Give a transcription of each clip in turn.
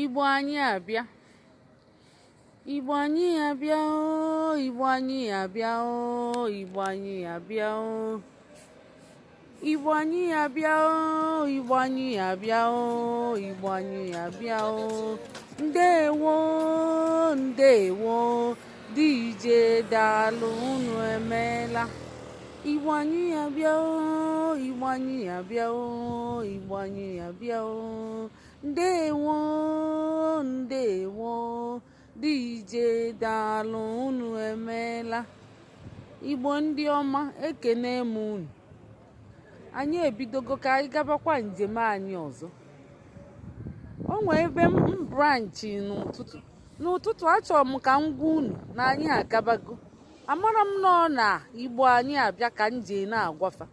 Igbo anyị abịa. Igbo anyị abịa o, Igbo anyị abịa o, Igbo anyị abịa o. Igbo anyị abịa o, Igbo anyị abịa o, Igbo anyị abịa o. Ndewo, ndewo, DJ daalụ unu emeela. Igbo anyị abịa o, Igbo anyị abịa o, Igbo anyị abịa o. Ndewo, ndewo, DJ daalụ unu emeela. Igbo ndị ọma, ekene m unu. Anyị ebidogo ka anyị gabakwa njem anyị ọzọ. O nwee ebe m branchi n'ụtụtụ achọrọ m ka m gwa unu na anyị agabago. Amara m nọ na Igbo anyị abịa ka m jee na-agwafa.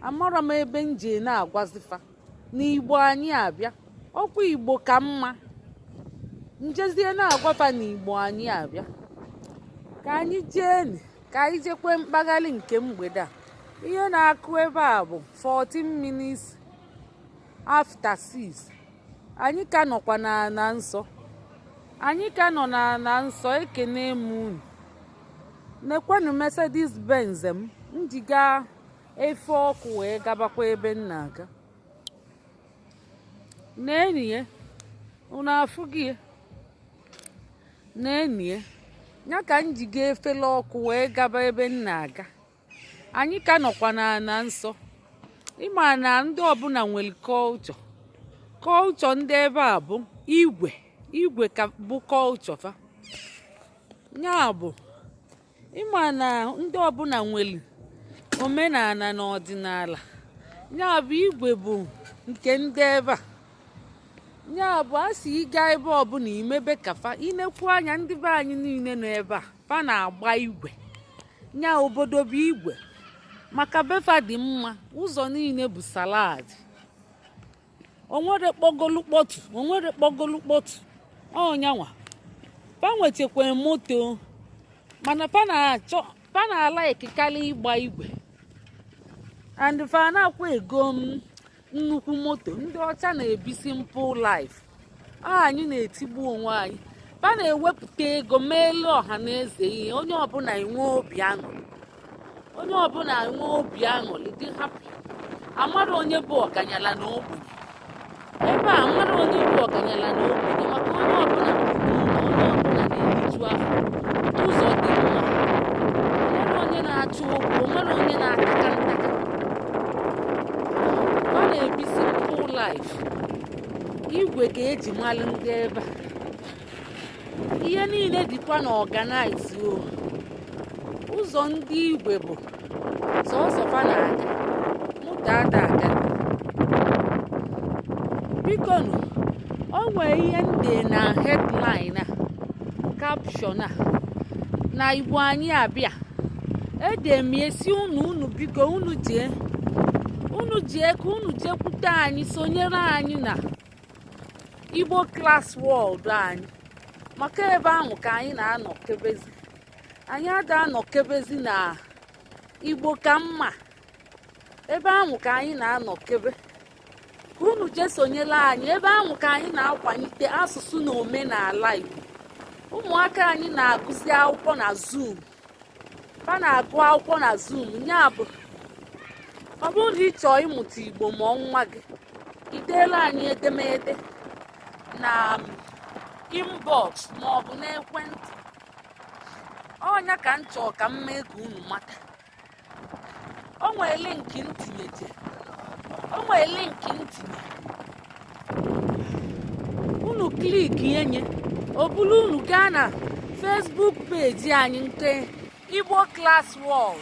Amara m ebe m jee na-agwazifa na Igbo anyị abịa. Ọkwa Igbo ka mma. Njezie na-agwafa na Igbo anyị abịa. Ka anyị jee ka anyị jekwe mkpaghalị nke mgbede a. Ihe na-akụ ebe a bụ 14 minutes after 6. Anyị ka nọkwa na nsọ. Anyị ka nọ na nsọ, ekene m unu. Nekwanụ Mercedes Benz m ji gaa efe ọkụ wee gabakwa ebe m na-aga. N'enyi unu afụ gị n'enyi ya ka m ji gaa efele ọkụ wee gaba ebe m na-aga. Anyị ka nọkwa na nsọ. Ịma na ndị ọbụla nwere culture ndị ebe a bụ igwe ka bụ culture fa. Ya bụ ịma na ndị ọbụla nwere omenala na ọdịnala. Ya bụ igwe bụ nke ndị ebe a. Ya bụ asị ịga ebe ọbụla imebe kafa, inekwu anya ndị be anyị niile nọ ebe a, fa na-agba igwe. Ya obodo bụ igwe. Maka befa dị mma, ụzọ niile bụ salad. Onwere kpọgolu kpọtụ. Ọnyanwa. Fa nwechekwara moto. Mana fa na-ala ekikali ịgba igwe. And fa na-akwa ego nnukwu moto. Ndị ọcha na-ebi simple life. Anyị na-etigbu onwe anyị. Fa na-ewepụta ego meelu ọha na eze ihe. Onye ọbụla enwe obi aṅụrị. Onye ọbụla enwe obi aṅụrị, dị happy. Amara onye bụ ọganyala na ogbenye. Ebe a amara onye bụ ọganyala na ogbenye, maka onye ọbụla na-eriju afọ. Ụzọ dị mma. Onwere onye na-achụ okwu, onwere onye na-ataka ntaka. Ọ na-ebi simple life. Igwe ga-eji malụ ndị ebe a. Ihe niile dịkwa na organize o. Ụzọ ndị igwe bụ sọsọ fa na-aga, moto ada aga. Biko nụ, o nwee ihe ndị na headline a, caption a, na Igbo anyị abịa. Edemiesi unu biko unu jee ka unu jekwute anyị, sonyere anyị na Igbo Class World anyị. Maka ebe ahụ ka anyị na-anọ kebezi. Anyị ada anọkebezi na Igbo ka mma. Ebe ahụ ka anyị na-anọkebe. Ka unu jee sonyela anyị. Ebe ahụ ka anyị na-akwalite asụsụ na omenala Igbo. Ụmụaka anyị na-agụzi akwụkwọ na Zoom. Ha na-agụ akwụkwọ na Zoom. Ya bụ, ọ bụrụ na ị chọọ ịmụta Igbo ma nwa gị, ideela anyị edemede na inbox ma ọ bụ n'ekwentị. Ọnya ka m chọọ ka m mee ka unu mata. O nwere linki ntinye. Unu kliki enye. O bulu unu gaa na Facebook page anyị nke Igbo Class World.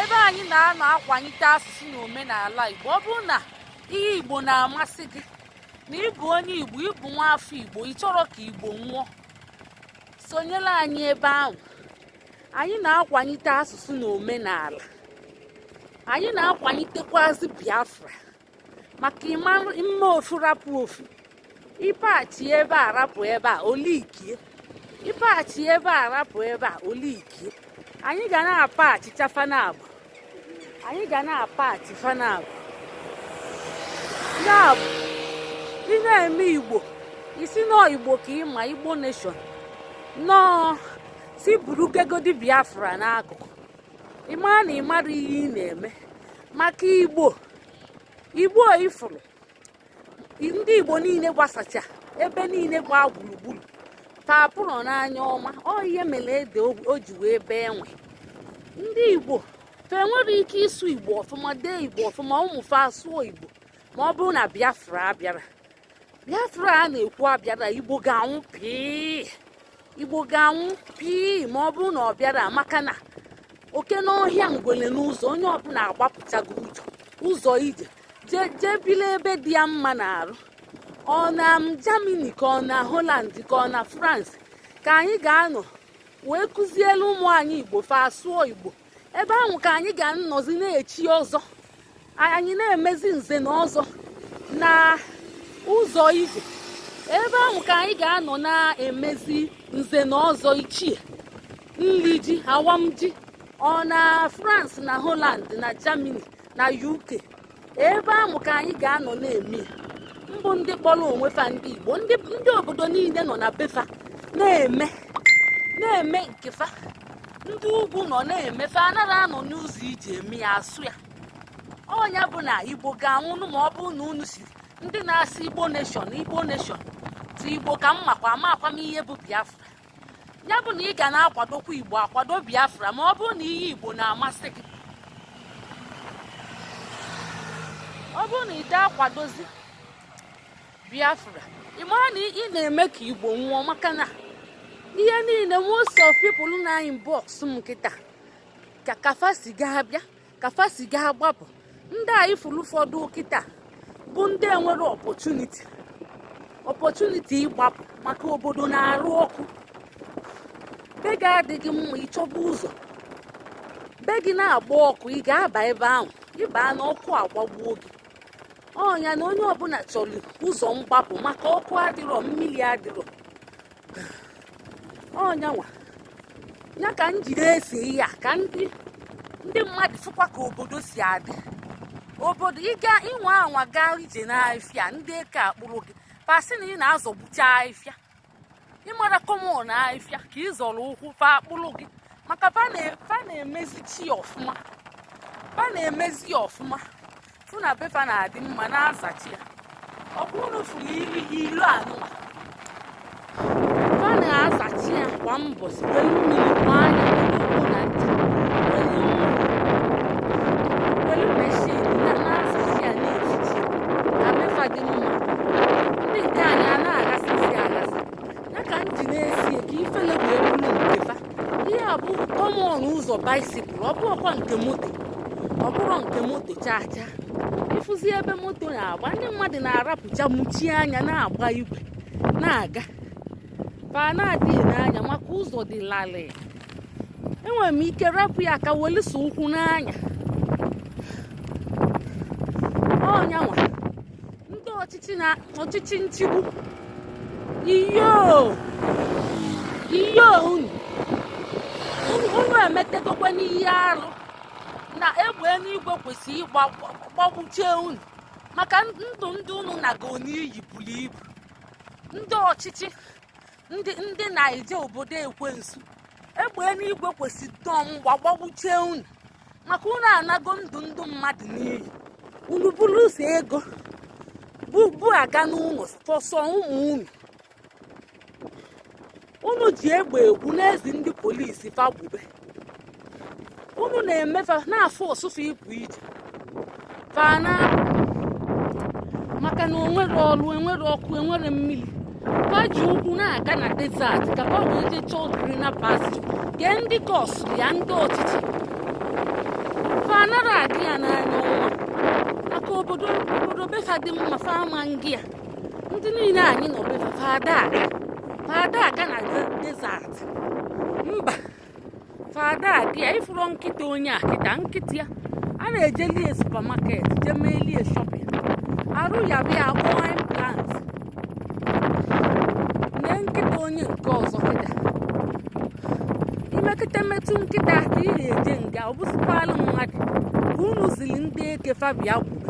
Ebe anyị na-anọ akwalite asụsụ na omenala Igbo. Ọ bụrụ na ihe Igbo na-amasị gị, na ịbụ onye Igbo, ịbụ nwa afọ Igbo, ị chọrọ ka Igbo nwụọ, sonyela anyị ebe ahụ. Anyị na-akwalite asụsụ na omenala. Anyị na-akwalitekwazi Biafra. Maka ime ofu rapụ ofu. Ịpachi ebe a rapụ ebe a, olikie. Ịpachi ebe a rapụ ebe a, olikie. Anyị ga na-apachicha fanabụ. ị na-eme Igbo isi nọ Igbo ka ịma Igbo nation nọọ si burugegodi Biafra n'akụkụ ịma na ịmara ihe ị na-eme maka Igbo ifuru ndị Igbo niile gbasacha ebe niile gbaa gburugburu tapụrụ n'anya ọma ọ ihe mere ede o ji wee bee enwe ndị Igbo fe nwere ike ịsụ Igbo ọfụma dee Igbo ọfụma ụmụfe asụọ Igbo ma ọ bụrụ na Biafra abịara a na-ekwu abịara Igbo ga-anwụ pii ma ọ bụrụ na ọ bịara maka na oke n'ọhịa ngwele n'ụzọ onye ọbụla agbapụchago ụzọ ije jee bili ebe dị ya mma na-arụ ọ na Germany ka ọ na Holland ka ọ na France ka anyị ga-anọ wee kụzielu ụmụ anyị Igbo fa asụọ Igbo ebe ahụ ka anyị ga-anọzi na-echi ọzọ anyị na-emezi nze na ọzọ na ụzọ ije ebe ahụ ka anyị ga-anọ na-emezi nze na ọzọ ichie nri ji awam ji ọ na France na Holland na Germany na UK ebe ahụ ka anyị ga-anọ na-eme mbụ ndị kpọrọ onwe fa ndị Igbo ndị obodo niile nọ na befa na-eme nke fa ndị ugwu nọ na-eme fa anaghị anọ n'ụzọ iji eme ya asụ ya ọnya bụ na Igbo ga-anwụnụ ma ọ bụrụ na unu si ndị na-asị Igbo nation ti Igbo ka m makwa amakwa m ihe bụ Biafra ya bụ na ị ga na-akwadokwa Igbo akwado Biafra ma ọ bụrụ na ihe Igbo na-amasị gị ọ bụrụ na ị da akwadozi Biafra ị mara na ị na-eme ka Igbo nwụọ maka na ihe niile most of people na inbox m nkịta ka kafa si ga agbapụ ndị a ifuru ụfọdụ kịta bụ ndị enwere opportunity ịgbapụ maka obodo na-arụ ọkụ be gị adịghị mma ịchọba ụzọ be gị na-agba ọkụ ị ga-aba ebe ahụ ịba n'ọkụ agbagbuo gị ọnya na onye ọbụla chọrọ ụzọ mgbapụ maka ọkụ adịrọ mmiri adịrọ ọnyanwa ya ka njide esi ya ka ndị mmadụ fụkwa ka obodo si adị obodo ịga inwe anwa gaa ije n'ahịfịa ndị eke akpụrụ gị pasi na ị na-azọgbucha ahịfịa ịmara kọmọn ahịfịa ka ị zọrọ ụkwụ fa akpụrụ gị maka fa na-emezi ọfụma fụ na befa na-adị mma na-azachi ya ọ bụrụ na fụrụ ilu anụma fa na-azachi ya kwa mbọsị welu mmiri kwa anya na ncha welu meshin na-azachi ya na-efichi na befa dị mma ndị nke anyị a na-agasịsị ya ka m ji na-esi ka ifele wee bụrụ nke fa ihe a bụ kọmọn ụzọ baisikụl ọ bụrụkwa nke moto ọ bụrụ nke moto chaa ịfụzi ebe moto na-agba ndị mmadụ na-arapụcha muchie anya na-agba igwe na-aga fa na-adịghị n'anya maka ụzọ dị larịị enwere m ike rapụ ya ka welụsa ụkwụ n'anya ọnyanwa ndị ọchịchị nchigbu iyo unu emetegokwe n'ihe arụ na egbe n'igwe kwesịrị ịgbagbuchie unu maka ndụ ndị unu na-aga n'iyi buru ibu ndị ọchịchị ndị na-eje obodo ekwensu egbe n'igwe kwesịrị dọm gbagbuchie unu maka unu anago ndụ mmadụ n'iyi unu buru ụzọ ego bụ aga n'ụlọ fọsọ ụmụ unu ji egbe egwu n'ezi ndị polisi fagbube unu na-emefa na-afụ ọsụfụ ịpụ ije fana maka na onwere ọrụ enwere ọkụ enwere mmiri fa ji ụkwụ na-aga na desert ka fa wee jee chọọ green pasture kee ndị kọsụ ya ndị ọchịchị fa anara adị ya n'anya ọnwa maka obodo befa dị mma fa ama ngị ya ndị niile anyị nọ befa fada aga na desert mba fada adị ya ifuru nkịta onye a nkịta ya a na-eje lie supermarket jee mee lie shopping arụ ya bịa akwụọ implant nye nkịta onye nke ọzọ kịta imekịta metụ nkịta ka ị na-eje nga ọ bụzikwalụ mmadụ ka unu zili ndị eke fabia gwuru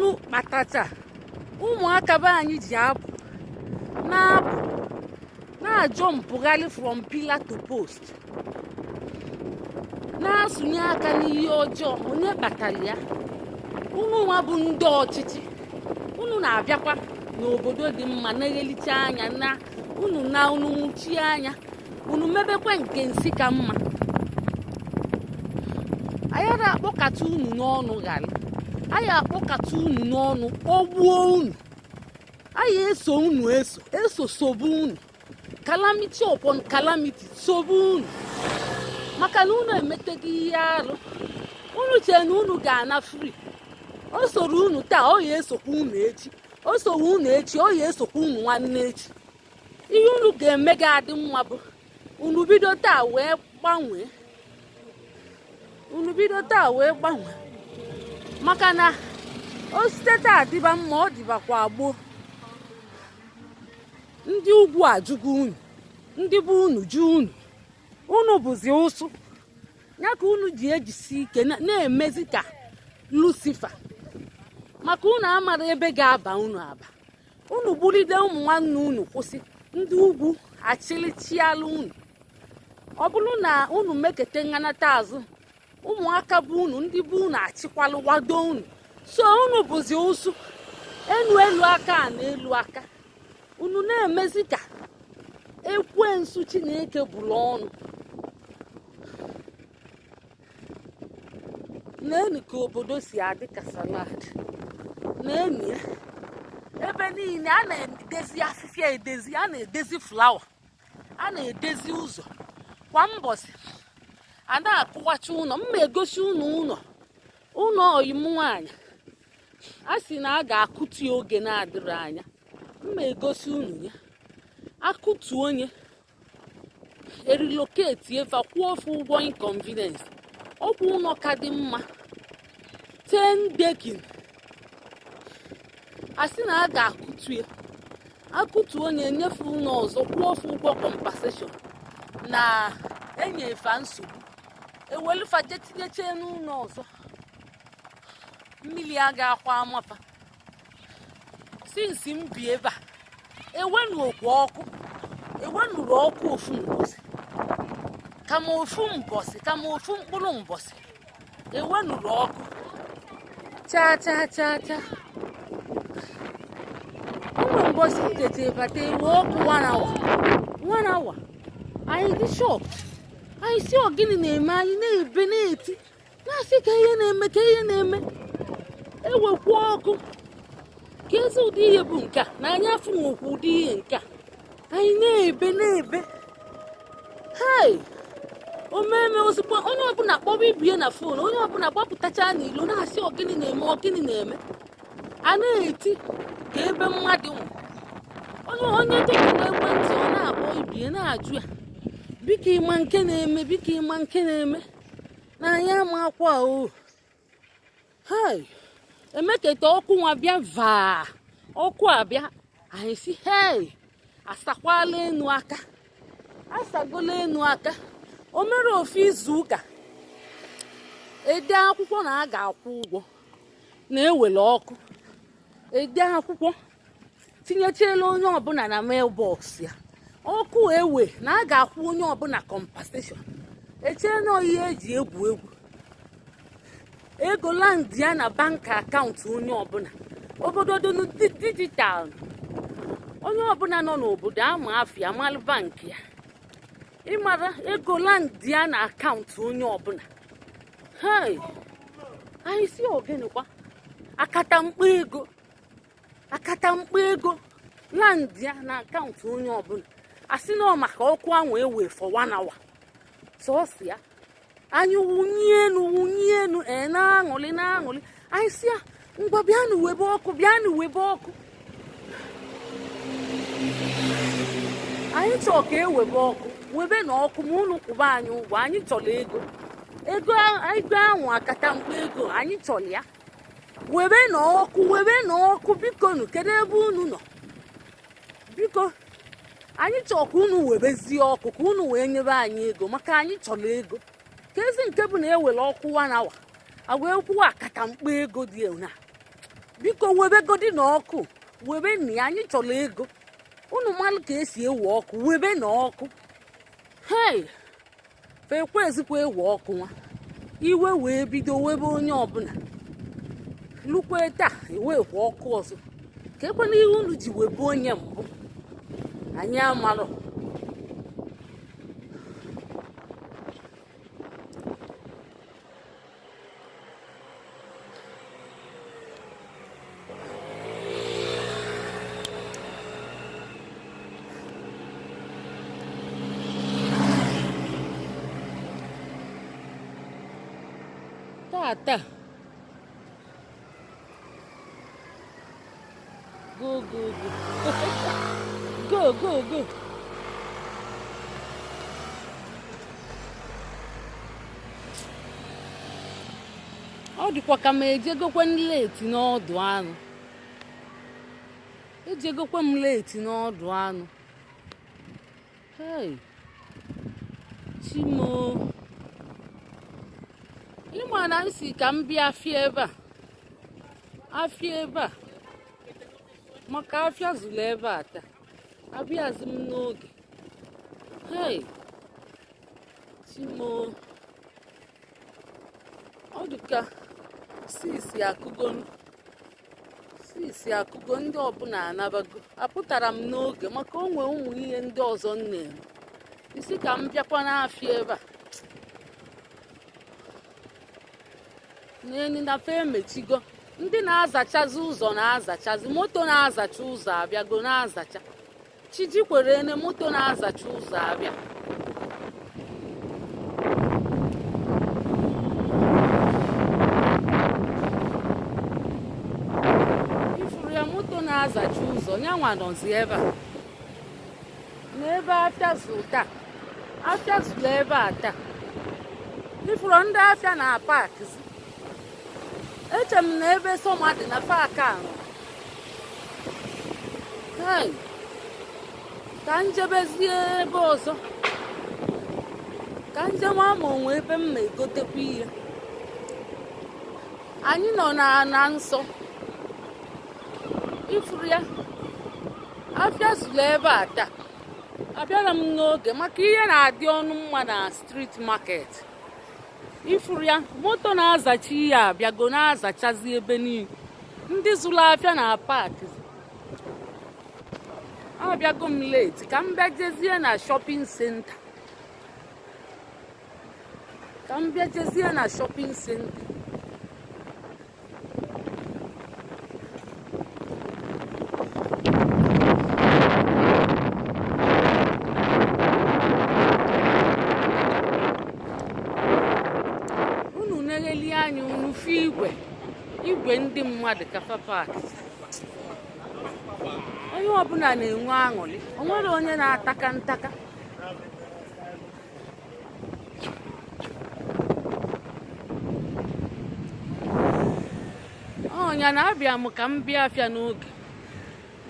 unu kpatacha ụmụaka be anyị ji abụ na-ajọ mpụgharị from pillar to post, na-asụnye aka n'ihe ọjọọ. Onye kpatara ya? Unu nwa bụ ndị ọchịchị. Unu na-abịakwa n'obodo dị mma na-eghelicha anya na unu nwuchie anya, unu mebekwa nke nsị ka mma. Anyị na-akpọkata unu n'ọnụ ghara, anyị akpọkata unu n'ọnụ ogbuo unu. Anyị eso unu eso sobu unu, calamity upon calamity sobu unu, maka na unu emeteghị ihe arụ. Unu chere na unu ga-ana free. O soro unu taa, ọ ya esokwa unu echi. O soro unu echi, ọ ya esokwa unu nwanne echi. Ihe unu ga-eme ga-adị mma bụ unu bido taa wee gbanwee. Unu bido taa wee gbanwee, maka na o site taa dịba mma, ọ dịbakwa gboo. Ndị ugwu ajụgo unu, ndị bụ unu jụ unu. Unu bụzi ụsụ, ya ka unu ji ejisi ike na-emezi ka Lucifer, maka unu amara ebe ga-aba unu aba. Unu gburide ụmụ nwanne unu kwụsị, ndị ugwu achịlịchiala unu. Ọ bụrụ na unu mekete nganata azụ, ụmụaka bụ unu, ndị bụ unu achịkwalụ wado unu. So unu bụzi ụsụ, elu aka na elu aka. Unu na-emezi ka ekwensu Chineke bụrụ ọnụ. N'enu ka obodo si adị ka salad. N'enu ya, ebe niile a na-edezi afịfịa edezi, a na-edezi flawa, a na-edezi ụzọ kwa mbọsị. A na-akụwacha ụlọ. Mma egosi ụlọ oyim nwaanyị. A sị na a ga-akụtu ya oge na-adịrị anya. Mma egosi unu ya. Akụtu onye eriloketi efa kwụọ ofu ụgwọ inconvenience. Ọkwụ ụlọ ka dị mma 10 dekin. A sị na a ga-akụtu ya. Akụtu onye enyefe ụlọ ọzọ kwụọ ofu ụgwọ compensation na enyefe nsogbu. Ewelufa je tinyeche n'ụlọ ọzọ. Mmiri a ga-akwa amafa. Since m bi ebe a, ewenuru ọkụ ofu mbọsị, kama ofu mkpụrụ mbọsị, ewenuru ọkụ cha. Ụmụ mbọsị tete bata ewe ọkụ 1 hour. Anyị dị shocked. Anyị si ogini na-eme, anyị na-ebe na-eti, na-asị ka ihe na-eme. Ewekwa ọkụ. Ka ezi ụdị ihe bụ nke a, na anyị afụ nwekwa ụdị ihe nke a. Anyị na-ebe. Hai! Omeme ozugbo onye ọbụla kpọba ibie na fon, onye ọbụla gbapụtacha n'ilo na-asị ogini na-eme. A na-eti ka ebe mmadụ nwụ. Onye tụrụ ekwentị ọ na-akpọ ibie na-ajụ ya, biko ịma nke na-eme, na anyị ama akwa o. Hai! Emeketa ọkụ nwa bịa vaa, ọkụ abịa, anyị si hei, asakwala enu aka. Asagola enu aka. O mere ofu izu ụka, ede akwụkwọ na a ga-akwụ ụgwọ na-ewere ọkụ. Ede akwụkwọ tinyechela onye ọbụla na mailbox ya. Ọkụ ewe na a ga-akwụ onye ọbụla compensation. Echee na ihe eji egwu ego land ya na bank akaụntụ onye ọbụla. Obodo dị dijitalụ. Onye ọbụla nọ n'obodo ama afịa amalụ bankị ya. Ịmara ego land ya na akaụntụ onye ọbụla. Hey! Anyị si ogenekwa akatamkpo ego land ya na akaụntụ onye ọbụla. Asị na ọ maka ọkụ ahụ ewe for 1 hour. Sọọsị ya. Anyị wunye enu na-aṅụlị. Anyị si ya, ngwa bịanụ webe ọkụ. Anyị chọrọ ka ewebe ọkụ, webe na ọkụ ma unu kwụba anyị ụgwọ. Anyị chọrọ ego ahụ akatamkpo ego, anyị chọrọ ya. Webe na ọkụ biko nụ, kedu ebe unu nọ? Biko, anyị chọrọ ka unu webezie ọkụ, ka unu wee nyebe anyị ego, maka anyị chọrọ ego. Ka ezi nke bụ na ewere ọkụ 1 hour, a wee kwụwa akatamkpo ego dị na biko webegodi na ọkụ webe na ya anyị chọrọ ego unu malụ ka esi ewe ọkụ webe na ọkụ hei fekwa ezikwa ewe ọkụ nwa iwe wee bido webe onye ọbụla lukwe taa ewekwa ọkụ ọzọ ka ekwena ihe unu ji webe onye mbụ anyị amalụ tata go go go go go go ọ dịkwa ka m ejegokwe leti n'ọdụ anụ ejegokwe m leti n'ọdụ anụ hey chimo ịma na nsi ka m bịa afịa ebe a maka afịa zụrụ ebe a taa abịazi m n'oge hey chimo ọ dịka sisi akụgo ndị ọbụla anabago apụtara m n'oge maka onwe ụmụ ihe ndị ọzọ m na-eme isi ka m bịakwa n'afịa ebe a n'eni na fe emechigo ndị na-azachazi ụzọ na-azachazi moto na-azacha ụzọ abịago na-azacha chiji kwere ene moto na-azacha ụzọ abịa ifuru ya moto na-azacha ụzọ nyanwa nọzi ebe a n'ebe afịa zụrụ ebe a taa ifuru ndị afịa na paakị eche m na ebe sọma dị na paakị ahụ hey ka njebezie ebe ọzọ ka njem ama onwe ebe m na-egotekwa ihe anyị nọ na nsọ ifuru ya afịa zụrụ ebe a taa abịara m n'oge maka ihe na-adị ọnụ mma na street market ifuru ya moto na-azacha ihe abịago na-azachazi ebe niile ndị zụrụ afịa na paakị abịago m leti ka m bịa jezie na shopping center anya unu fụ igwe ndị mmadụ kafa paakị onye ọbụla na-enwe aṅụrị o nwere onye na-ataka ntaka ọnya na-abịa m ka m bịa afịa n'oge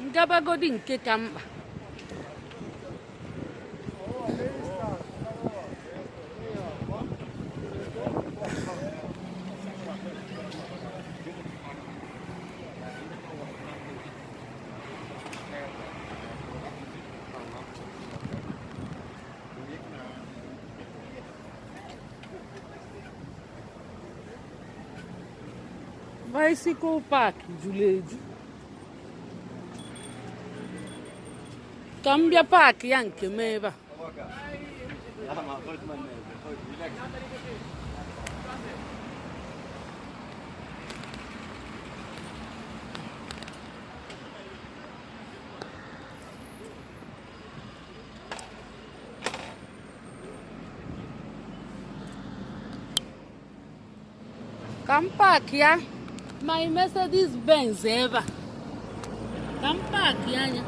ngabagodi nke ka mkpa bicycle park juru eju ka m bịa paakị ya nke m ebe a ka m paakị ya my Mercedes Benz ebe a ka m paakị anya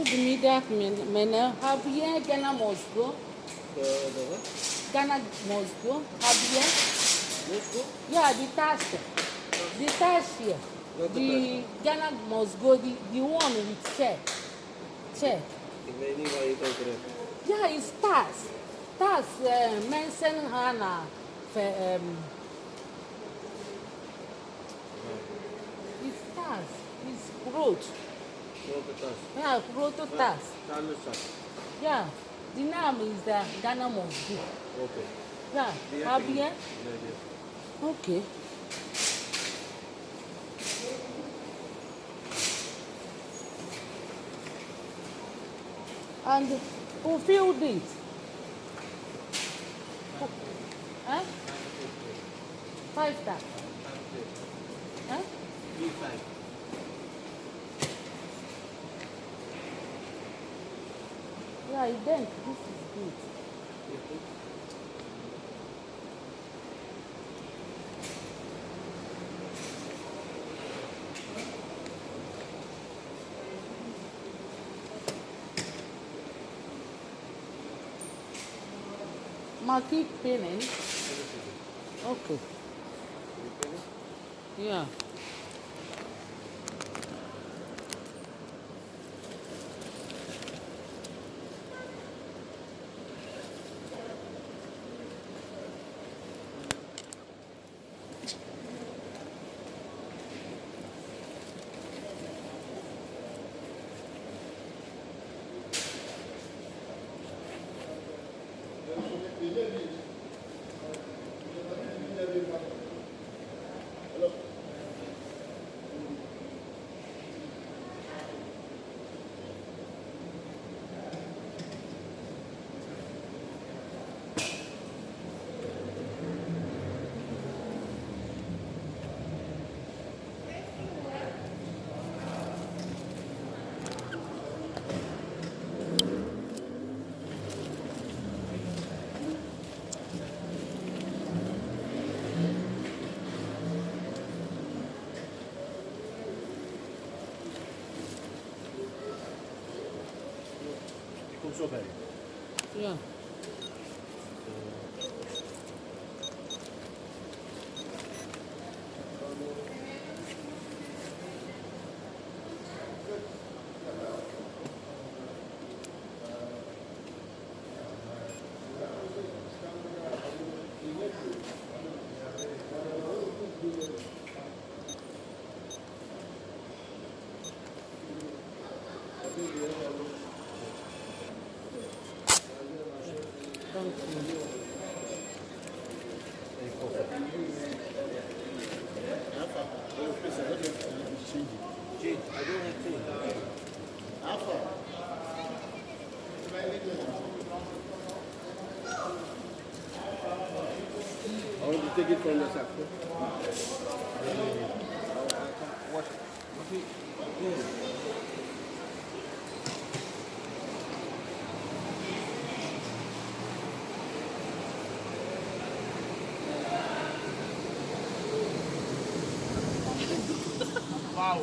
the media men have here Ghana must go. The what? Ghana must go. Have here. Must go? Yeah, the tax. The tax here. Not the The Ghana must go. The one with check. Check. Ik weet niet waar je het over hebt. Yeah, it's tax. Tax. Mensen Hana. It's tax. It's growth. Welke tas? Yeah, growth tax. Talentas. Yeah. The name is Ghana must go. Oké. Yeah. Die Have heb ik here. niet. Nee, nee. Okay. And who filled it? Huh? 5 stars. Huh? 3-5. Yeah, I think this is good. Ma keep pinning. Okay. Yeah. Komt zo bij. Yeah. Thank you. Change. I don't have change. I want to take it from the sack. What? Wow.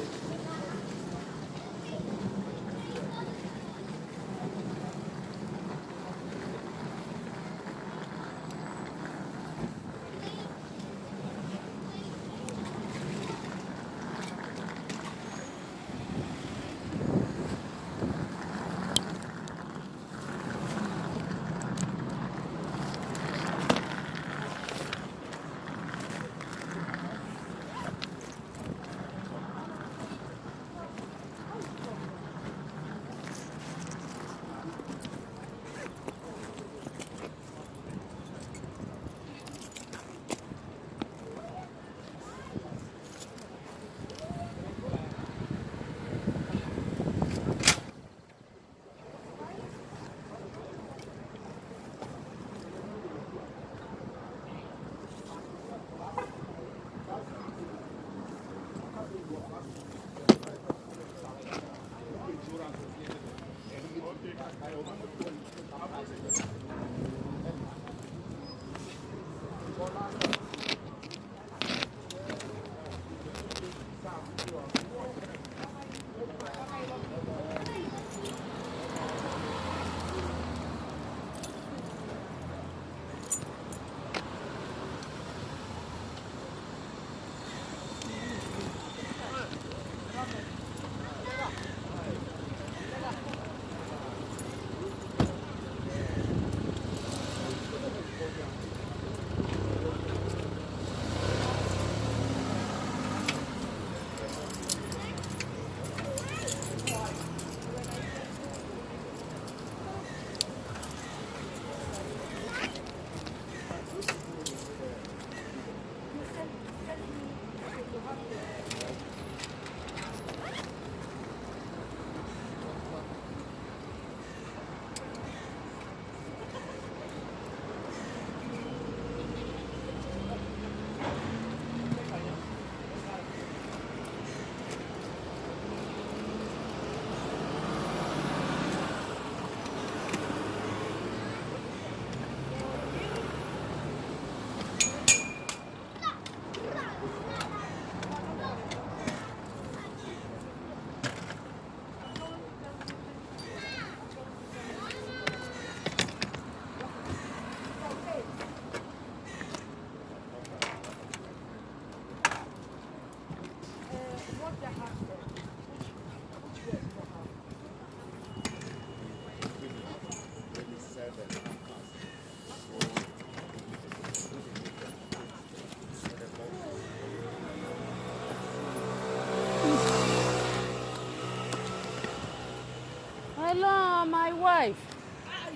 wife.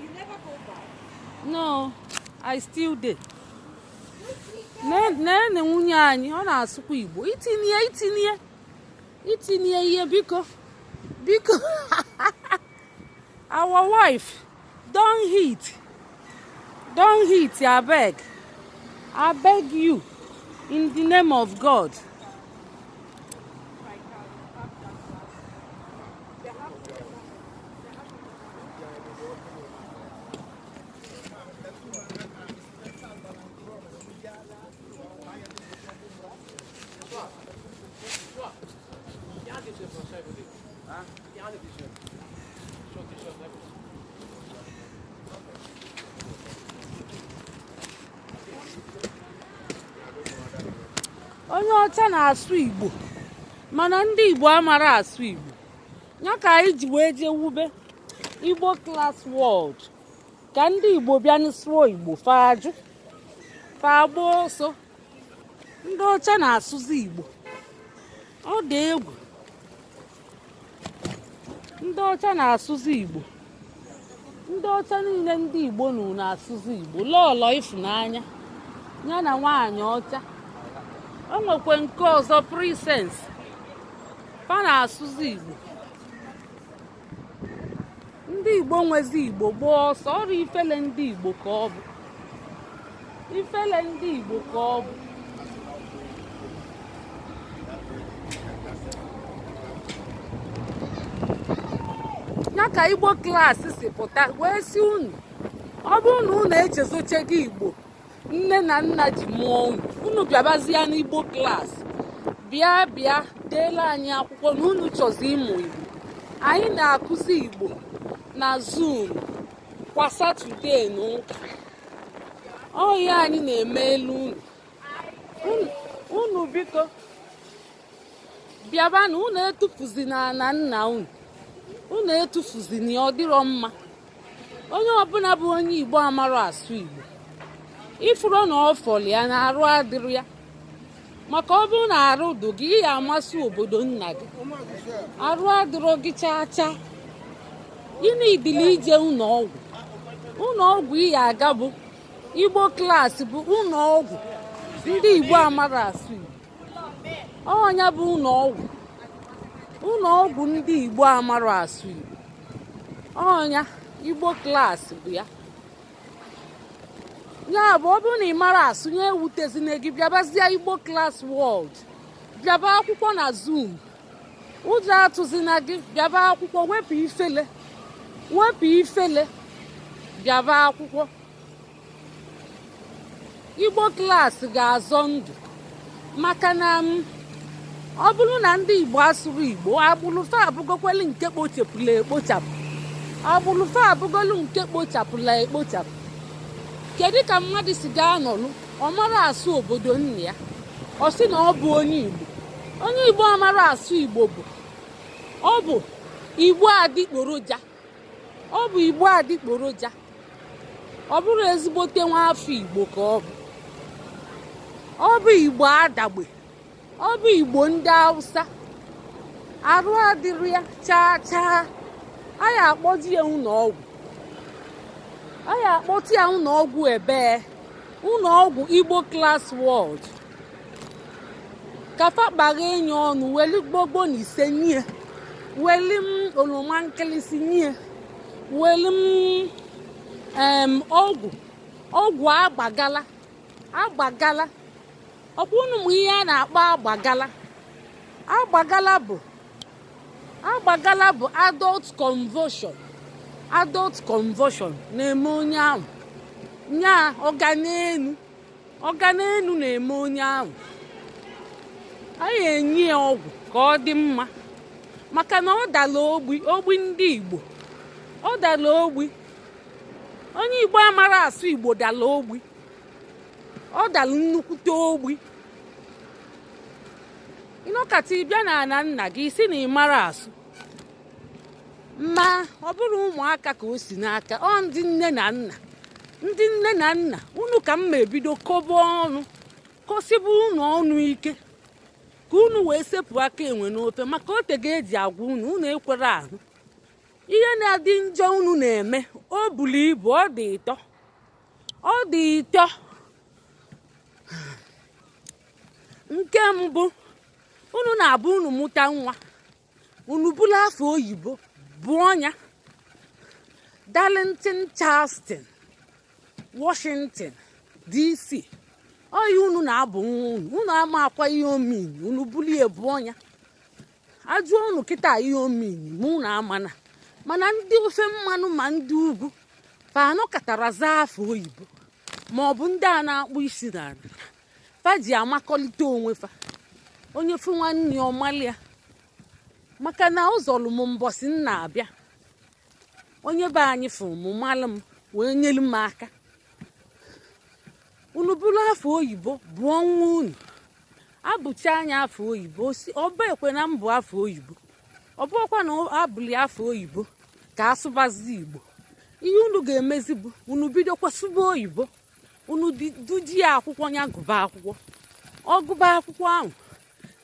You never go back. No, I still dey. Na nwunye anyị ọ na-asụkwa Igbo. Itinye ihe biko. Our wife don't hit, abeg. I beg you in the name of God. Onye ọcha na-asụ Igbo mana ndị Igbo amara asụ Igbo. Ya ka anyị ji wee jee wube Igbo Class World ka ndị Igbo bịa n'sụọ Igbo fajụ fagba ọsọ. Ndị ọcha na-asụzi Igbo, ọ dị egwu. Ndị ọcha na-asụzi Igbo, ndị ọcha niile ndị Igbo na-asụzi Igbo. Lọlọ Ifunanya ya na nwaanyị ọcha, o nwekwe nke ọzọ Princess, fa na-asụzi Igbo. Ndị Igbo nwezi Igbo gbaa ọsọ, ọrụ ifele ndị Igbo ka ọ bụ. Ifele ndị Igbo ka ọ bụ. Ya ka Igbo Class si pụta wee si unu, ọ bụrụ na unu echezochego Igbo nne na nna ji mụọ unu bịabazie n'Igbo Class. Bịa deela anyị akwụkwọ na unu chọzi ịmụ Igbo. Anyị na-akụzi Igbo na Zoom kwa Satọde na ụka. Ọhịa anyị na-eme elu unu biko bịaba na unu etufuzi na nna unu etufuzi na ọ dịrọ mma. Onye ọbụla bụ onye Igbo amara asụ Igbo, ifuru na ọfọlụ ya na arụ adịrị ya. Maka ọ bụrụ na arụ dị gị, ị ya amasị obodo nna gị. Arụ adịrọ gị chaa. Gịnị idili ije ụlọọgwụ ị ya aga bụ Igbo Class bụ ụlọọgwụ ndị Igbo amara asụ Igbo. Ọnya bụ ụlọọgwụ ndị Igbo amara asụ Igbo. Ọnya Igbo Class bụ ya. Ya bụ ọ bụrụ na ị mara asụ, nye ewutezina gị, bịabazie Igbo Class World. Bịaba akwụkwọ na Zoom, ụjọ atụzina gị. Bịaba akwụkwọ, wepụ ifele, bịaba akwụkwọ. Igbo Class ga-azọ ndụ, maka na ọ bụrụ na ndị Igbo asụrụ Igbo, agbụlụfa abụgokwelu nke kpochapụla ekpochapụ. Kedu ka mmadụ si ga-anọlụ ọ mara asụ obodo nna ya, ọ sị na ọ bụ onye Igbo? Onye Igbo amara asụ Igbo ọ bụ Igbo adịgboroja. Ọ bụrụ ezigbote nwa afọ Igbo ka ọ bụ Igbo adagbe. Ọ bụ Igbo ndị Hausa. Arụ adịrị ya chaa. Anyị akpọji ya ụlọọgwụ ebe ụlọọgwụ Igbo Class World. Kafa kpara enyi ọnụ weli gbogbo na ise nye, weli oroma nkịlịsị nye, weli ọgwụ agbagala. Ọ bụ unu ihe a na-akpọ agbagala bụ adult conversion na-eme onye ahụ. Nya ọganenu na-eme onye ahụ. Anyị enye ya ọgwụ ka ọ dị mma, maka na ọ dala ogbi ndị Igbo. Ọ dala ogbi. Onye Igbo amara asụ Igbo dala ogbi. Ọ dala nnukwute ogbi. Ịnọkata ịbịa na ana nna gị isi na ịmara asụ, ma ọ bụrụ ụmụaka ka o si n'aka. Ọ ndị nne na nna unu ka m ma ebido kobe ọnụ, kosibu unu ọnụ ike, ka unu wee sepụ aka enwe n'ofe, maka ote ga-eji agwa unu ekwere ahụ. ihe na-adị njọ unu na-eme o bulu ibu, ọ dị ịtọ, ọ dị ịtọ. Nke mbụ, unu na-abụ unu mụta nwa, unu bulu afọ oyibo bụ ọnya Darlington, Charleston, Washington DC. Oyi unu na-abụ nwa unu ama akwa ihe omini, unu bulie bụ ọnya. Ajụọ unu kịta ihe omini ma unu amana, mana ndị ofe mmanụ ma ndị ugwu fa anọkọtara zaa afọ oyibo, ma ọ bụ ndị a na-akpụ isi n'ala fa ji amakọlite onwe fa. Onye fụ nwanne ya ọmalịa, maka na ọ zọlụ m mbọsị m na-abịa, onye be anyị fụrụ m malụ m wee nyelu m aka. Unu bụrụ afọ oyibo bụọ nwa unu, abụcha anya afọ oyibo, ọba ekwe na mbụ afọ oyibo, ọ bụrụkwa na abụli afọ oyibo ka asụbazi Igbo. Ihe unu ga-emezi bụ unu bidokwa sụba oyibo, unu duji ya akwụkwọ ya gụba akwụkwọ. Ọ gụba akwụkwọ ahụ,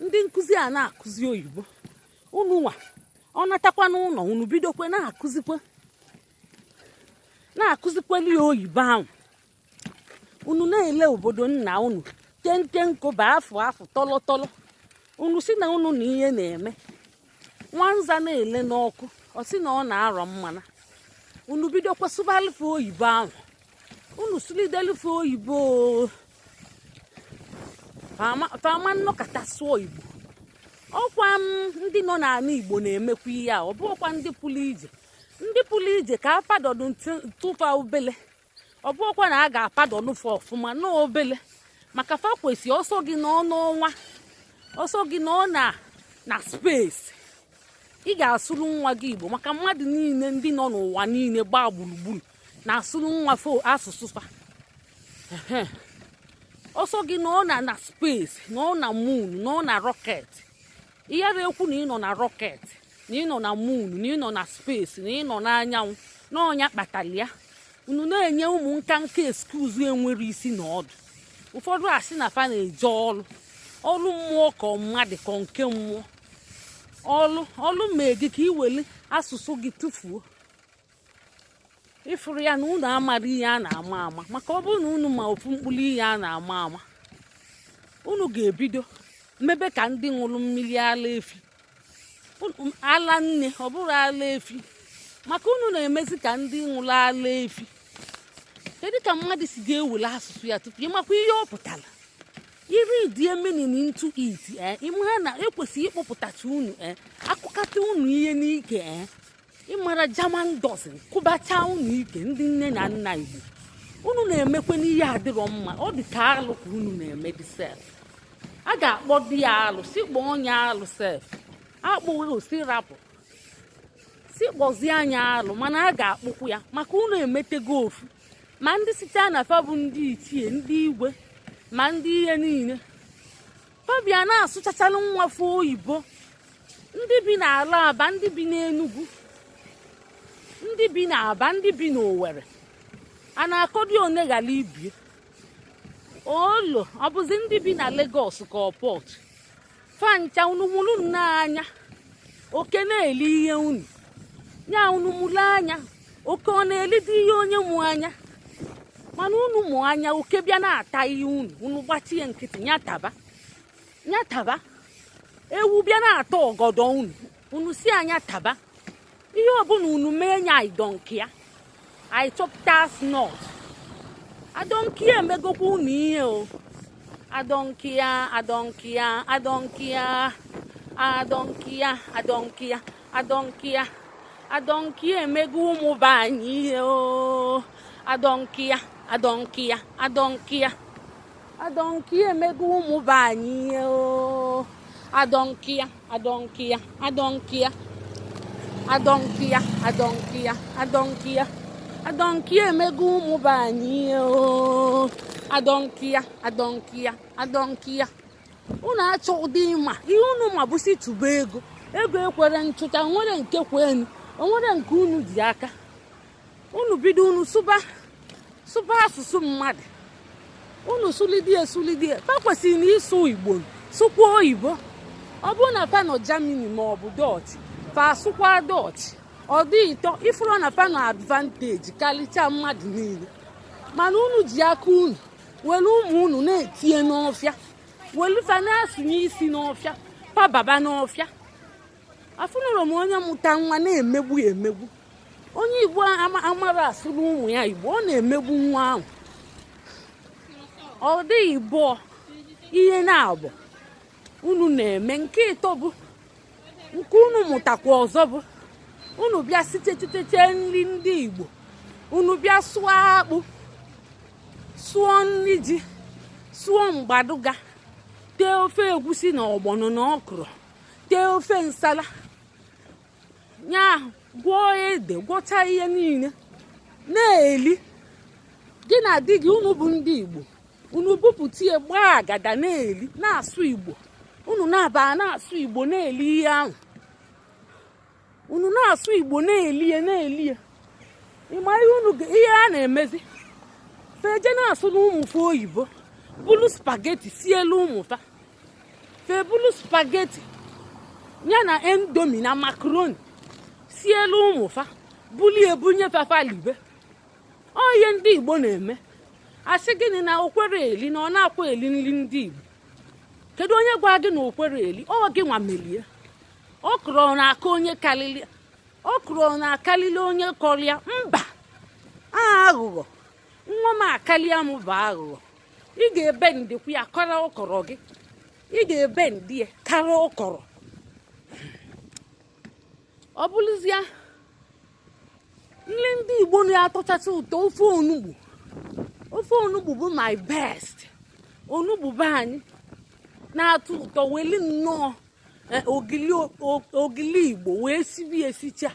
ndị nkụzi a na-akụzi oyibo, unu nwa ọ natakwa n'ụlọ unu bidokwa na-akụzikweli ya oyibo ahụ. Unu na-ele obodo nna unu kenkenko ba afọ tọlọtọlọ. Unu si na unu na ihe na-eme. Nwanza na-ele n'ọkụ, ọ sị na ọ na-arọ mmana. Unu bidokwa sụbalụfe oyibo ahụ, unu sụlidelụfe oyibo fama nnọkọta sụọ Igbo. Ọkwa ndị nọ n'ala Igbo na-emekwa ihe a, ọ bụrụkwa ndị pụrụ ije. Ndị pụrụ ije ka apadọdụ ntụfa obele, ọ bụrụkwa na a ga-apadọlụfe ọfụma n'obele, maka fa kwesị ọsọ gị n'ọnwa, ọsọ gị nọ na space. Ị ga-asụrụ nwa gị Igbo, maka mmadụ niile ndị nọ n'ụwa niile gbaa gburugburu na-asụrụ nwa asụsụ fa. Ọsọ gị nọ na space, nọ na moon, nọ na rocket. Ihe na-ekwu na ị nọ na rocket, na ị nọ na moon, na ị nọ na space, na ị nọ n'anyanwụ, n'ọnya kpatara ya. Unu na-enye ụmụ nka eskuzu enwere isi na ọdụ. Ụfọdụ asị na fa na-eje ọlụ mmụọ ka mmadụ ka nke mmụọ. Ọlụ mee gị ka iweli asụsụ gị tụfuo. Ịfụrụ ya na unu amara ihe a na-ama ama, maka ọ bụrụ na unu ma ofu mkpụrụ ihe a na-ama ama, unu ga-ebido mebe ka ndị ṅụrụ mmiri ala efi, ala nne, ọ bụrụ ala efi, maka unu na-emezi ka ndị ṅụrụ ala efi. Kedu ka mmadụ si ga-ewele asụsụ ya tupu ịmakwa ihe ọ pụtara? Iri die meaning into it, ịmara na ekwesịghị ịkpọpụtacha unu akụkata unu ihe n'ike, ịmara German dozen kụbacha unu ike. Ndị nne na nna Igbo, unu na-emekwe n'ihe adịrọ mma. Ọ dị ka alụ ka unu na-eme dị sef. A ga-akpọ di ya alụ, si kpọọ onye alụ sef, akpụghị osi rapụ, si kpọzie anya alụ, mana a ga-akpụkwu ya maka unu emetego ofu. Ma ndị site na fa bụ ndị ichie, ndị igwe, ma ndị ihe niile fabia na-asụchachalụ nwafọ oyibo. Ndị bi n'ala Aba, ndị bi n'Enugu, ndị bi n'Aba, ndị bi n'Owere, a na-akọdi one ghara ibie olo. Ọ bụzi ndị bi na Lagos ka ọ pọt fancha. Unu mụrụ n'anya oke na-eli ihe unu nya, unu mụrụ anya oke ọ na-elide ihe onye mụ anya. Mana unu mụ anya oke bịa na-ata ihe unu gbachie nkịtị nyataba. Ewu bịa na-ata ọgọdọ unu si anya taba. Ihe ọbụla unu mee nya idonkia, I chop snot. Adonkia emegokwa unu ihe o. Adonkia emego ụmụ be anyị ihe o. Adonkia emego ụmụ be anyị ihe o. Adonkia emego ụmụ be anyị ihe o. Adonkia unu achọ ụdị ịma ihe unu ma bụsi tụba ego ekwere nchụcha, nwere nke kwenu, onwere nke unu ji aka. Unu bido unu sụba asụsụ mmadụ, unu sulidie fa kwesịrị na ịsụ Igbo sụkwa oyibo. Ọ bụrụ na fa nọ Germany ma ọ bụ Dutch, fa asụkwa Dutch. ọ dị ịtọ ifuru na fa na advantage karịcha mmadụ niile mana unu ji aka unu were ụmụ unu na-etinye n'ọfịa were fa na-asụnye isi n'ọfịa fa baba n'ọfịa afụnụrụ m onye mụta nwa na-emegbu emegbu onye Igbo amara asụrụ ụmụ ya Igbo ọ na-emegbu nwa ahụ ọ dị Igbo ihe na-abụ unu na-eme nke ịtọ bụ nke unu mụtakwa ọzọ bụ unu bịa sitecheche nri ndị Igbo unu bịa sụọ akpụ sụọ nri ji sụọ mgbaduga tee ofe egwusi na ọgbọnọ na ọkrọ tee ofe nsala nya gwọọ ede gwọcha ihe niile na-eli gị na di gị unu bụ ndị Igbo unu bupụtie gbaa agada na-eli na-asụ Igbo unu na-aba na-asụ Igbo na-eli ihe ahụ unu na-asụ Igbo na-eli ya ịma ihe a na-emezi feje na-asụ n'ụmụ fe oyibo bulu spageti sielu ụmụ fa fe bulu spageti ya na endomi na makaroni sielu ụmụ fa buli ebunye fafa libe ihe ndị Igbo na-eme asị gịnị na okwere eli na ọ na-akwa eli nri ndị Igbo kedu onye gwa gị na okwere eli ọ gị nwa melie okro na-aka onye kalili okro na-akalili onye kọrịa mba aghụghọ nwa m akalia m bụ aghụghọ ị ga-ebe ndekwu ya kọrọ ụkọrọ gị ị ga-ebe ndị ya kara ụkọrọ ọ bụrụzia nri ndị Igbo na-atọchacha ụtọ ofe onugbu bụ my best onugbu be anyị na-atọ ụtọ weli nnọọ ogili Igbo wee sibi esicha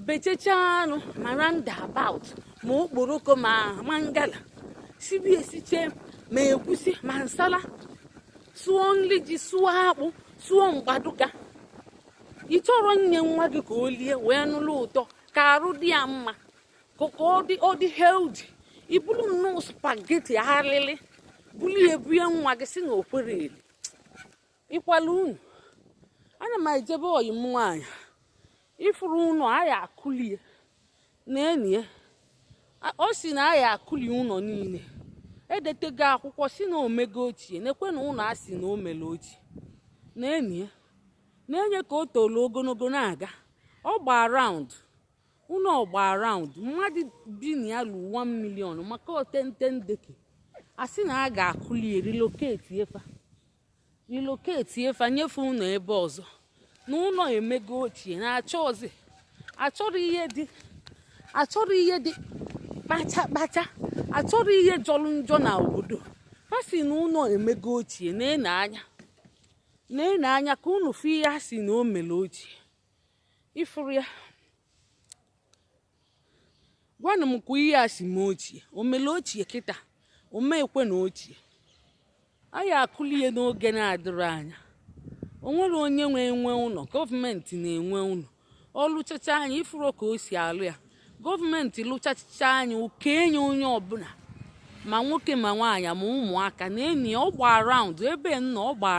bechecha anụ ma roundabout ma okporoko ma mangala sibi esiche ma egwusi ma nsala sụọ nri ji sụọ akpụ sụọ mgbaduka ị chọrọ nye nwa gị ka o lie wee nụlụ ụtọ ka arụ dị ya mma ka ọ dị healthy ibulu nnọọ spageti arịrị buli ebunye nwa gị si na okwere eli ịkwala unu ana m ejebe oyi m nwaanyị ifuru ụlọ aya akụlie na enyi ya o si na aya akụli ụlọ niile edetego akwụkwọ si na omego ochie nekwe na ụlọ asị na o mere ochie na enyi ya na-enye ka o tolu ogologo na-aga ọ gba round ụlọ ọgba round mmadụ bi na ya lu 1 million maka otente ndeke asị na a ga-akụli relocate efa nyefe ụlọ ebe ọzọ na ụlọ emego ochie na-achọ ozi achọrọ ihe dị kpacha achọrọ ihe jọrọ njọ na obodo ha si na ụlọ emego ochie na-ene anya ka unu fụ ihe ha si na o mere ochie ifuru ya gwanụ m kwa ihe a si ma ochie o mere ochie kịta o meekwe na ochie anyị akụli ihe n'oge na-adịrị anya o nwere onye nwe ụlọ gọọmenti na-enwe ụlọ ọ lụchacha anya ifuru ka o si alụ ya gọọmenti lụchacha anya oke enye onye ọbụla ma nwoke ma nwaanyị ma ụmụaka na enyi ya ọgba raụndụ ebe nna ọgba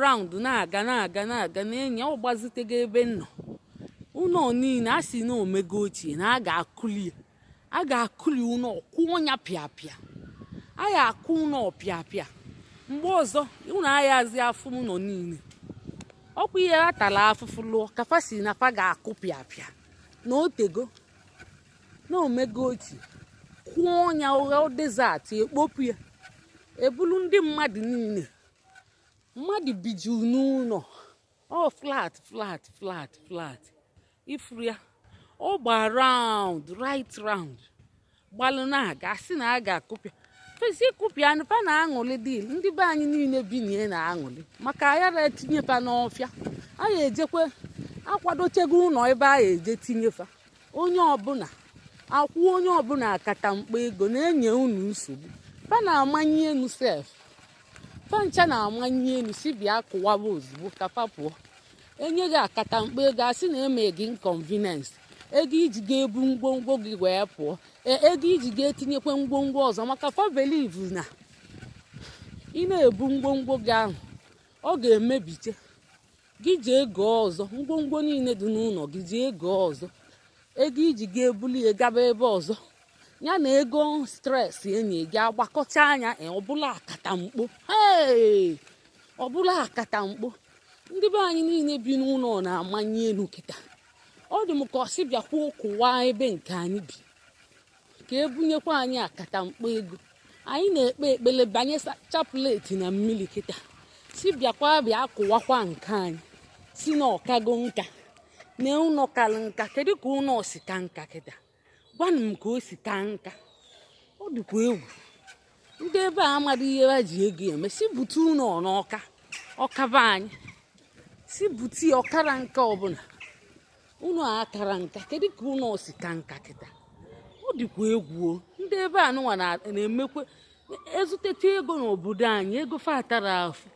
raụndụ na-aga na enyi ya ọ gbazitego ebe nnọ ụlọ niile a sị na omego ochie na a ga-akụli ụlọ kwụọ ya pịapịa a ya akụ ụlọ pịapịa mgbe ọzọ ụlọ agha azị afụ ụlọ niile ọkwa ihe ha tara afụfụ lụọ kafa si na fa ga-akụ pịapịa na otego na omego ochie kwụọ ya ụgha desert ekpopụ ya ebulu ndị mmadụ niile mmadụ biju n'ụlọ ọ flat ifuru ya ọ gba right round gbalụ na-aga asị na a ga-akụpịa fesi ịkụpịa fa na-aṅụlị dil ndị be anyị niile bi na na-aṅụlị maka ayara etinyefa n'ọfịa anyị ejekwe akwadochego ụlọ ebe anyị eje tinyefa onye ọbụla akata mkpa ego na-enye unu nsogbu fa na-amanye enu sef fa ncha na-amanye enu si bịa kụwaba ozugbo ka fa pụọ enye gị akata mkpa ego asị na eme gị inconvenience ego iji ga-ebu ngwongwo gị wee pụọ ego iji ga-etinyekwa ngwongwo ọzọ maka fa believe na ị na-ebu ngwongwo gị ahụ ọ ga-emebiche gị jee gọọ ọzọ, ngwongwo niile dị n'ụlọ gị jee gọọ ọzọ, ego iji ga ebuli ya gaba ebe ọzọ, ya na ego stres enyi gị agbakọcha anya ọbụla akatamkpo. Ọbụla akatamkpo. Ndị be anyị niile bi n'ụlọ na-amanye elu kịta. Ọ dị m ka ọ sị bịakwa ụkwụwa ebe nke anyị bi ka ebunyekwa anyị akatamkpo ego. Anyị na-ekpe ekpele banye chapụleti na mmiri kịta si bịakwa bịa kụwakwa nke anyị si na ọkago nka na ụlọ kalụ nka. Kedu ka ụlọ si ka nka kịta? Gwanụ m ka o si ka nka. Ọ dịkwa egwu. Ndị ebe a amadị ihe ha ji ego eme. Si bute ụlọ n'ọka ọkaba anyị, si bute ọkara nka ọbụla ụlọ akara nka. Kedu ka ụlọ si ka nka kịta? Ọ dịkwa egwu. Ndị ebe a nụnwa na-emekwe ezuteta ego n'obodo anyị, ego fatara afụ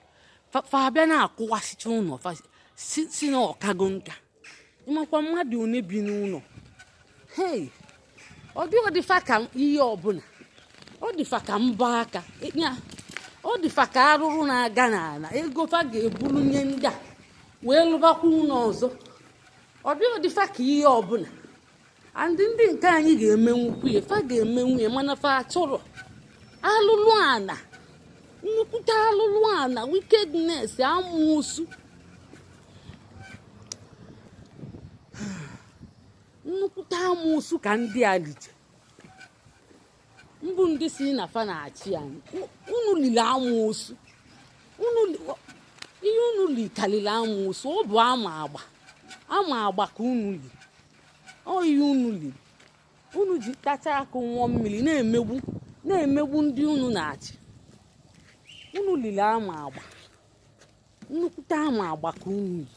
fa abịa na-akwụwasịcha ụlọ si na ọkago nka. Ịmakwa mmadụ one bi n'ụlọ. Ọ dịfa ka ihe ọbụla. Ọ dịfa ka mbọ aka. Ọ dịfa ka arụrụ na-aga n'ala. Ego fa ga-ebulu nye ndị a wee lụbakwa ụlọ ọzọ. Ọ dịfa ka ihe ọbụla. Ndị nke anyị ga-emenwukwu ya, fa ga-emenwu ya, mana fa achọrọ alụlụ ana, nnukwute alụlụ ana, wickedness, amụsụ, nnukwute amụsụ ka ndị a lije. Mbụ ndị si na fa na-achị anyị, unu lili amụsụ, ihe unu li kalili amụsụ. Ọ bụ ama agba ka unu li. Ọ ihe unu liri. Unu ji tacha akụ nwụọ mmiri na-emegbu ndị unu na-achị. Unu lili ama agba, nnukwute ama agba ka unu li.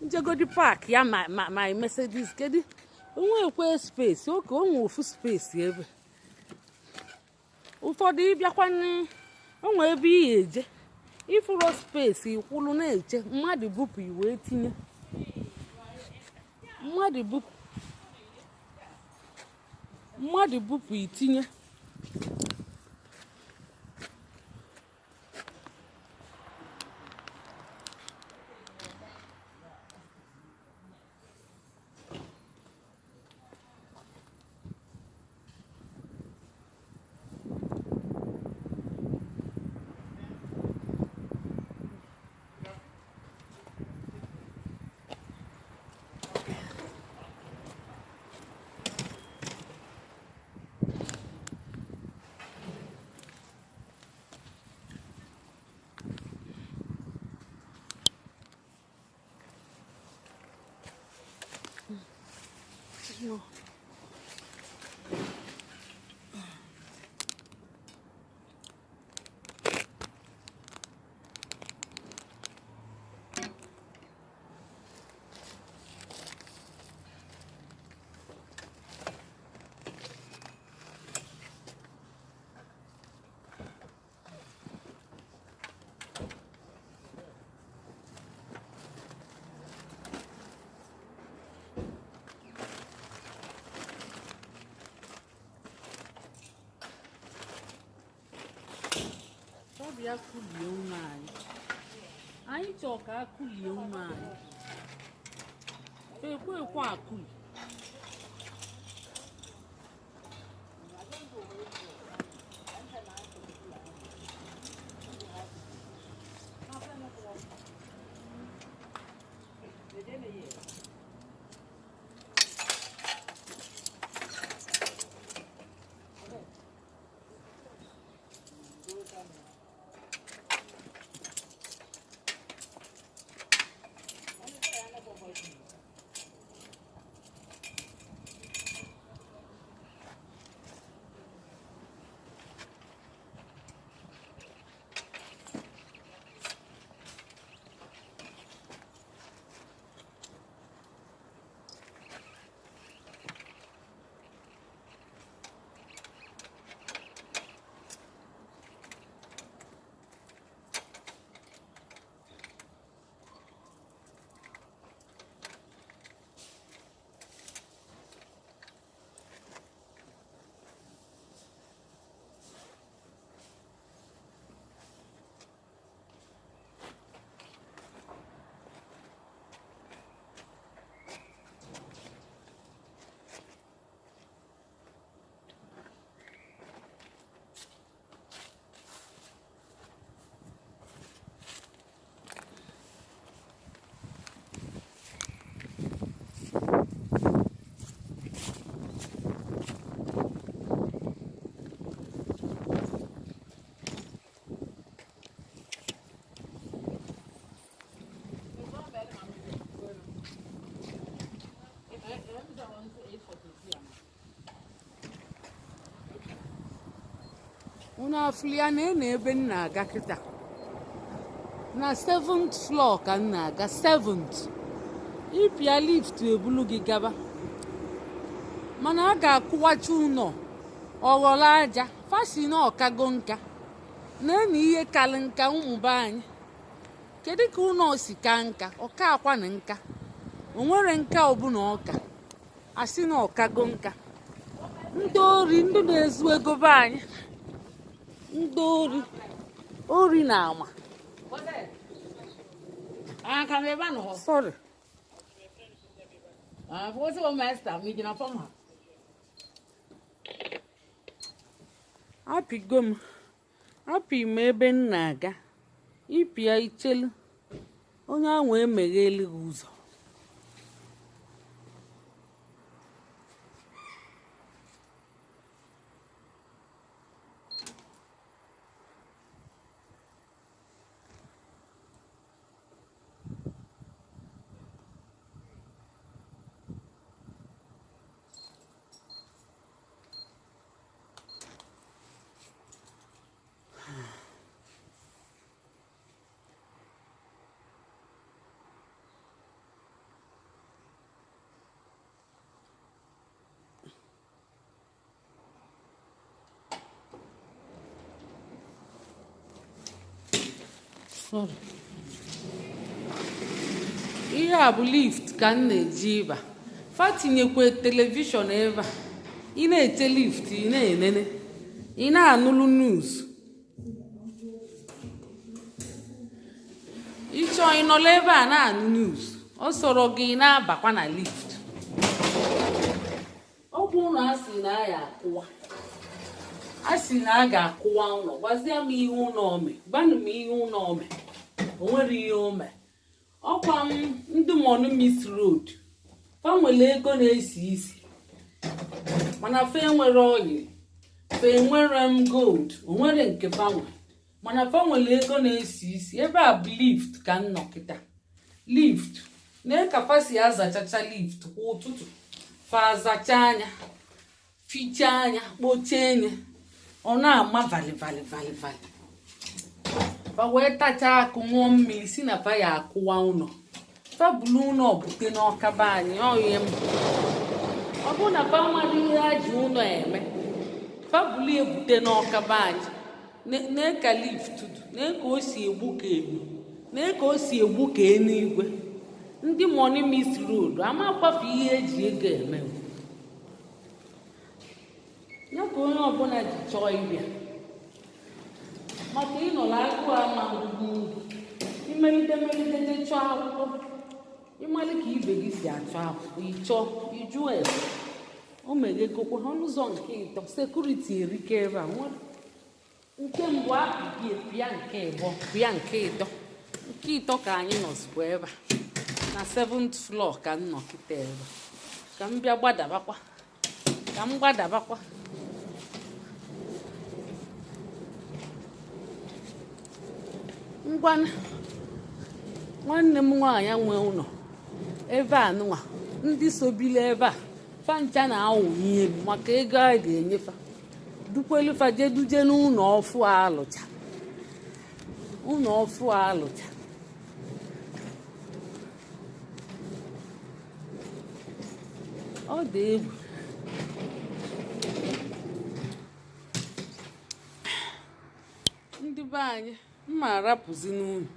Njegodi paaki ya ma Mercedes kedu onwekwe spesi oke onwe ofu spesi ebe ụfọdụ ịbịakwa onwe ebe ị eje ifuru spesi ikwulu na-eche mmadụ bupụ iwe tinye. Mmadụ bupụ itinye. No. Ya kulie ụmụ anyị. Anyị chọọ ka akụlie ụmụ anyị. Ekwe akụli. unu afụlia na ebe m na-aga kịta na 7th floor ka m na-aga 7th. ịpịa lift ebulu gị gaba mana a ga-akụwacha ụlọ ọghọrọ aja fasi na ọkago nka na-eni ihe kalị nka ụmụbe anyị. kedu ka ụlọ si ka nka ọka akwa na nka onwere nka ọbụla ọka asị na ọkago nka. ndị ori ndị na-ezu ego be anyị, ndị ori na ama. Sorry. apị m ebe m na-aga ịpịa ichelu onye ahụ emegheli gị ụzọ. ihe a bụ lift ka m na-eji ịba. fa tinyekwa telivishọn ebe a, ị na-ete lift, ị na-enene, ị na-anụlụ news. ịchọ ịnọla ebe a na-anụ news, ọ sọrọ gị na-abakwa na lift. ọ bụ ụlọ asị na ya akụwa, asị na a ga-akụwa ụlọ, gwazie m ihe ụlọ ome, gbanụ m ihe ụlọ ome. o nwere ihe ome. ọkwa m ndị mọnụ Miss Road fa nwere ego na-esi isi mana fa enwere oyi, fa enwere m gold, o nwere nke fa nwe mana fa nwere ego na-esi isi. ebe a bụ lift ka m nọ kịta. lift na-eka fa si azachacha lift kwa ụtụtụ, fa azacha anya, fichaa anya, kpochie anya, ọ na-ama vali vali vali vali. fa wee tachaa akụ ṅụọ mmiri si na fa ya akụwa ụlọ. fa bulu ụlọ bute n'ọkaba anyị. ọhịa m ọ bụ na fa mmadụ ihe ha ji ụlọ eme, fa bulu ebute n'ọkaba anyị. na-eka lift, na-eka o si egbu ka egbu, na-eka o si egbu ka eluigwe. ndị Money Miss Road ama akwafe ihe eji ego eme ya ka onye ọbụla ji chọọ ịbịa. maka ịnọrọ agụụ ama ngwugwu imelite melite chọọ akwụkwọ, ịmalị ka ibe gị si achọ akwụkwọ, ịchọọ iju ebe o meghegokwa ọnụụzọ nke ịtọ. sekuriti erike ebe a. nke mbụ apịgị pịa nke ịbọ, pịa nke ịtọ. nke ịtọ ka anyị nọzikwa ebe a na 7th floor ka m nọ kịta ebe. ka m bịa gbadabakwa, ka m gbadabakwa. ngwana nwanne m nwaanyị nwe ụlọ ebe a nụnwa, ndị sobile ebe a fancha na-awụnye m maka ego a ga-enyefa. dukwelufa jeduje n'ụlọ ọfụ alụcha, ụlọ ọfụ alụcha. ọ dị egwu. ndị be anyị mma arapụzi n'ụlọ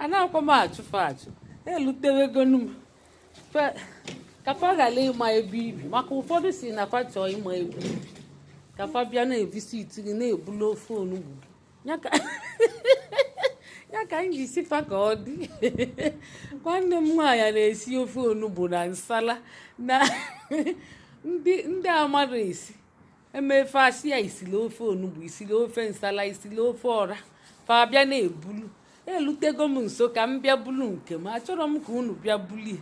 anaghịkwa m achụfe achụ. elutewegonu m ka fa ghara ịma ebe ibi, maka ụfọdụ si na fa chọọ ịma ebe ibi ka fa bịa na-evisiti gị na-ebulu ofe onugbu ya ka m ji sifa ka ọ dị. nwanne m nwaanyị na-esi ofe onugbu na nsala na ndị amadụ esi emefe asị ya isili ofe onugbu, isili ofe nsala, isili ofe ọra. fa bịa na-ebulu. elutego m nso ka m bịa bulu nke m. achọrọ m ka unu bịa bulie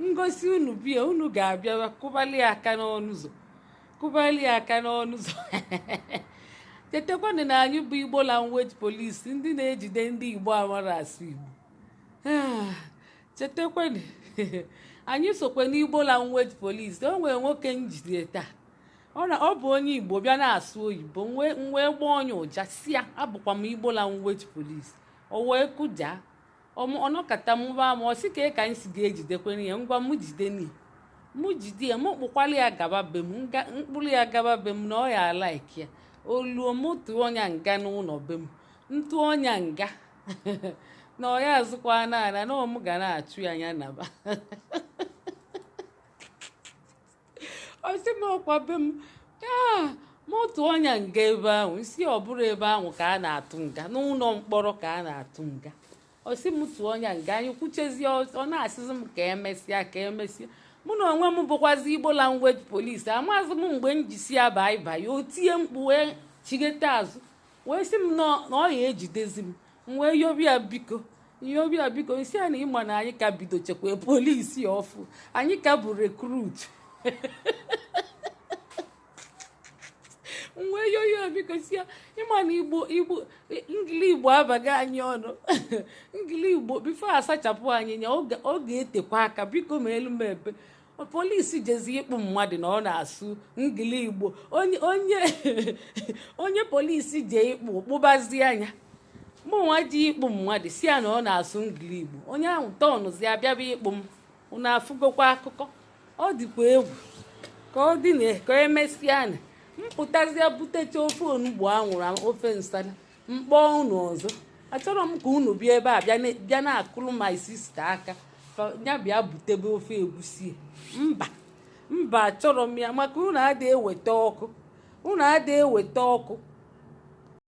ngosi unu bịa, unu ga-abịa kụbali aka n'ọnụ ụzọ, kụbali aka n'ọnụ ụzọ. chetakwanụ na anyị bụ Igbo language police, ndị na-ejide ndị Igbo amara asụ Igbo. chetakwanụ. anyị sokwe n'Igbo language police. O nwere nwoke njide taa, ọ bụ onye Igbo bịa na-asụ oyibo, wee gbaa onye ụja si ya abụkwa m Igbo language police. O wee kụja ọnọkata mụba ma ọ sị ka anyị si ga-ejidekwana ya, ngwa m jide ya, m kpụkwala ya gaba be m, mkpụrụ ya gaba be m na ọ ya alaiki ya. Oluo m tụọ ọnya nga n'ụlọ be m, ntụ ọnya nga na ọ ya azụkwa n'ala na ọmụ ga na-achụ ya anya naba. Ọsị m ọkwa be m m otu ọnya nga ebe ahụ, isi ọ bụrụ ebe ahụ ka a na-atụ nga, n'ụlọ mkpọrọ ka a na-atụ nga. Ọsị m tụọ ọnya nga, anyị kwuchezie, ọ na-asịzi m ka emesịa mụ na onwe m bụkwazi Igbo language police. Amaghịzi m mgbe m jisi ya baị o tie mkpu wee chigete azụ wee sị m na ọ ya ejidezi m wee yobia biko nsị a na ịma na anyị ka bido chekwa polisi ọfụ, anyị ka bụ rekrut. Wee yoyo biko si ya ịma na ngili Igbo abaghị anyị ọnụ. Ngili Igbo bifo asachapụ anyị nya ọ ga-etekwa aka, biko ma elu m ebe polisi jezi ịkpụ mmadụ na ọ na-asụ ngili Igbo. Onye polisi je ịkpụ kpụbazi anya, mụ nwa ji ịkpụ mmadụ si ya na ọ na-asụ ngili Igbo. Onye ahụ tọnụzi abịaba ịkpụ m, unu afụgokwa akụkọ. Ọ dịkwa egwu ka ọ dị ka emesịa na mpụtazie butecha ofe onugbu anwụrụ, ofe nsala mkpọ unu ọzọ. Achọrọ m ka unu bịa ebe a bịa na-akụrụ my sister aka ka ya bịa butebe ofe egusi. Mba achọrọ m ya, maka unu adịghị eweta ọkụ.